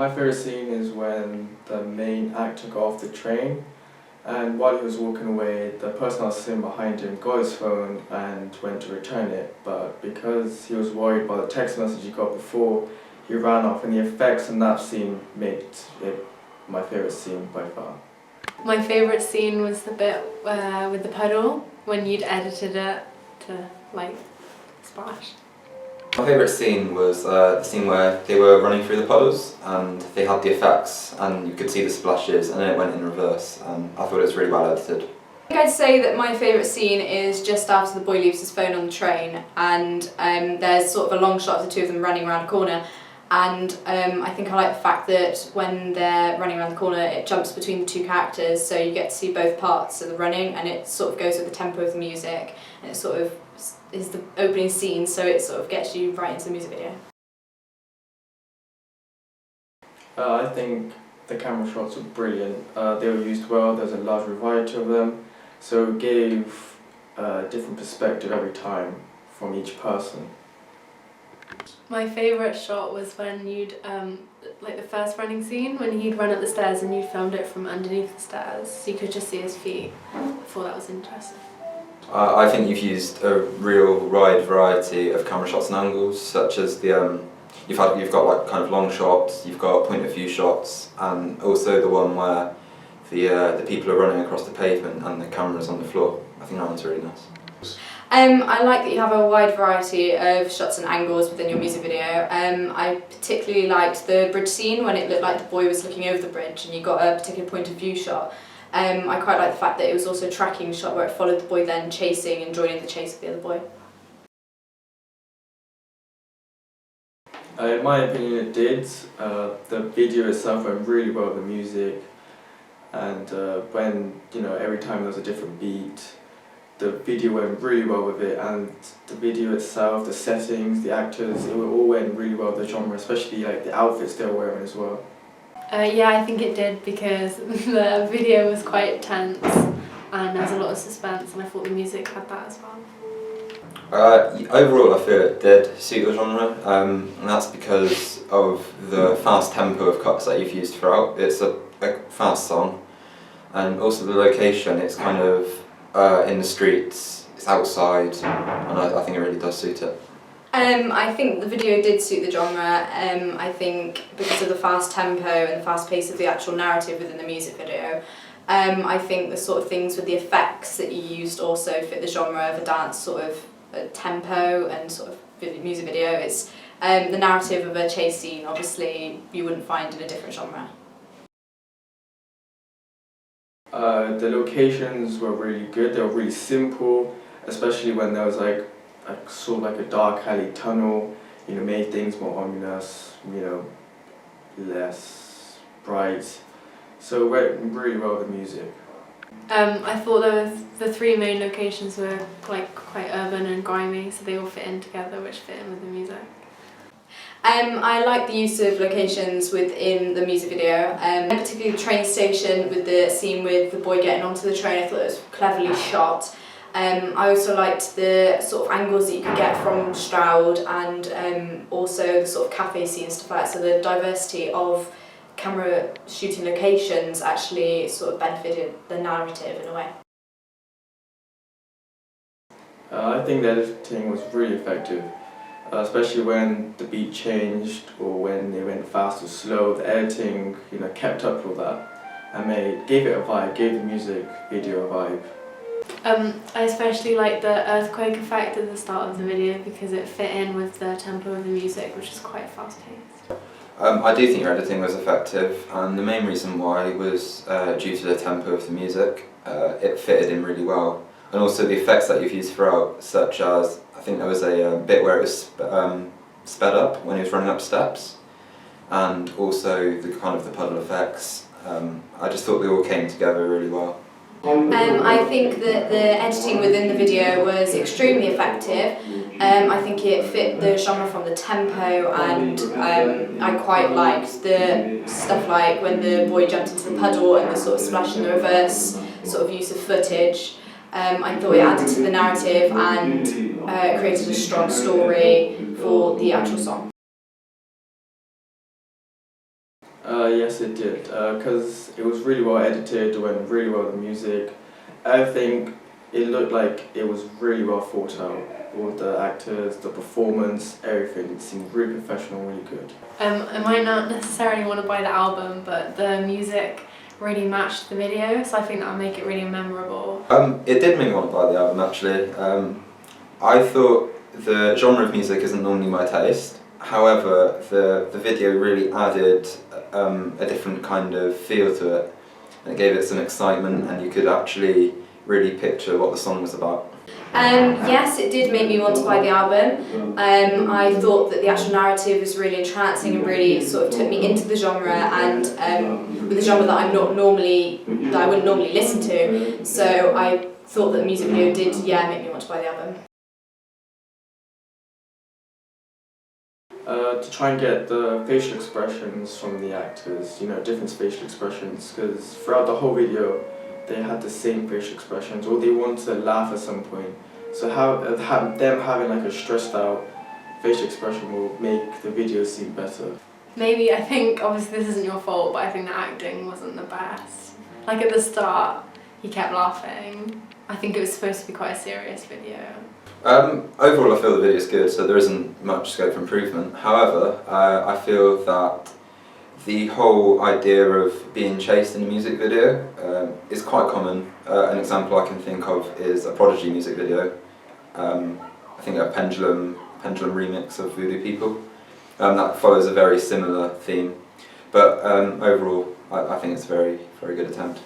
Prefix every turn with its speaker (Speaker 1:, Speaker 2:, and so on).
Speaker 1: My favourite scene is when the main actor got off the train, and while he was walking away, the person I was sitting behind him got his phone and went to return it, but because he was worried about the text message he got before, he ran off, and the effects in that scene made it my favourite scene by far.
Speaker 2: My favourite scene was the bit with the puddle, when you'd edited it to, like, splash.
Speaker 3: My favourite scene was the scene where they were running through the puddles and they had the effects and you could see the splashes and then it went in reverse, and I thought it was really well edited.
Speaker 4: I think I'd say that my favourite scene is just after the boy leaves his phone on the train, and there's sort of a long shot of the two of them running around a corner, and I think I like the fact that when they're running around the corner it jumps between the two characters, so you get to see both parts of the running and it sort of goes with the tempo of the music, and it sort of is the opening scene, so it sort of gets you right into the music video.
Speaker 1: I think the camera shots were brilliant. They were used well, there's a large variety of them, so it gave a different perspective every time from each person.
Speaker 2: My favourite shot was when you'd, like the first running scene, when he'd run up the stairs and you filmed it from underneath the stairs, so you could just see his feet. I thought that was interesting.
Speaker 3: I think you've used a real wide variety of camera shots and angles, such as the you've got like kind of long shots, you've got point of view shots, and also the one where the people are running across the pavement and the camera's on the floor. I think that one's really nice.
Speaker 4: I like that you have a wide variety of shots and angles within your music video. I particularly liked the bridge scene when it looked like the boy was looking over the bridge and you got a particular point of view shot. I quite like the fact that it was also a tracking shot where it followed the boy then chasing and joining the chase of the other boy.
Speaker 1: In my opinion it did. The video itself went really well with the music, and when, every time there was a different beat, the video went really well with it, and the video itself, the settings, the actors, it all went really well with the genre, especially like the outfits they were wearing as well.
Speaker 2: Yeah, I think it did, because the video was quite tense and there was a lot of suspense, and I thought the music had that as well.
Speaker 3: Overall I feel it did suit the genre, and that's because of the fast tempo of cuts that you've used throughout. It's a fast song, and also the location, it's kind of in the streets, it's outside, and I think it really does suit it.
Speaker 4: I think the video did suit the genre. I think because of the fast tempo and the fast pace of the actual narrative within the music video, I think the sort of things with the effects that you used also fit the genre of a dance sort of tempo and sort of music video. It's the narrative of a chase scene, obviously you wouldn't find in a different genre.
Speaker 1: The locations were really good, they were really simple, especially when there was like sort of like a dark alley tunnel, made things more ominous, less bright. So it went really well with the music.
Speaker 2: I thought the three main locations were like quite urban and grimy, so they all fit in together, which fit in with the music.
Speaker 4: I like the use of locations within the music video, particularly the train station with the scene with the boy getting onto the train. I thought it was cleverly shot. I also liked the sort of angles that you could get from Stroud, and also the sort of cafe scene and stuff like that, so the diversity of camera shooting locations actually sort of benefited the narrative in a way.
Speaker 1: I think the editing was really effective, especially when the beat changed or when they went fast or slow. The editing, kept up with that and gave it a vibe, gave the music video a vibe.
Speaker 2: I especially liked the earthquake effect at the start of the video because it fit in with the tempo of the music, which is quite fast paced.
Speaker 3: I do think your editing was effective, and the main reason why was due to the tempo of the music. It fitted in really well, and also the effects that you've used throughout, such as I think there was a bit where it was sped up when he was running up steps, and also the kind of the puddle effects. I just thought they all came together really well.
Speaker 4: I think that the editing within the video was extremely effective. I think it fit the genre from the tempo, and I quite liked the stuff like when the boy jumped into the puddle and the sort of splash in the reverse sort of use of footage. I thought it added to the narrative and created a strong story for the actual song.
Speaker 1: Yes, it did, because it was really well edited, it went really well with the music. Everything, it looked like it was really well thought out. All the actors, the performance, everything, it seemed really professional, really good.
Speaker 2: I might not necessarily want to buy the album, but the music really matched the video, so I think that'll make it really memorable.
Speaker 3: It did make me want to buy the album actually. I thought the genre of music isn't normally my taste. However, the video really added a different kind of feel to it. And it gave it some excitement, and you could actually really picture what the song was about.
Speaker 4: Yes, it did make me want to buy the album. I thought that the actual narrative was really entrancing and really sort of took me into the genre, and with a genre that I wouldn't normally listen to. So I thought that the music video did, make me want to buy the album.
Speaker 1: To try and get the facial expressions from the actors, different facial expressions, because throughout the whole video they had the same facial expressions, or they wanted to laugh at some point. So them having like a stressed out facial expression will make the video seem better.
Speaker 2: Maybe, I think, obviously this isn't your fault, but I think the acting wasn't the best. Like at the start, he kept laughing. I think it was supposed to be quite a serious video.
Speaker 3: Overall I feel the video is good, so there isn't much scope for improvement. However, I feel that the whole idea of being chased in a music video is quite common. An example I can think of is a Prodigy music video. I think a Pendulum remix of Voodoo People. That follows a very similar theme. But overall, I think it's a very, very good attempt.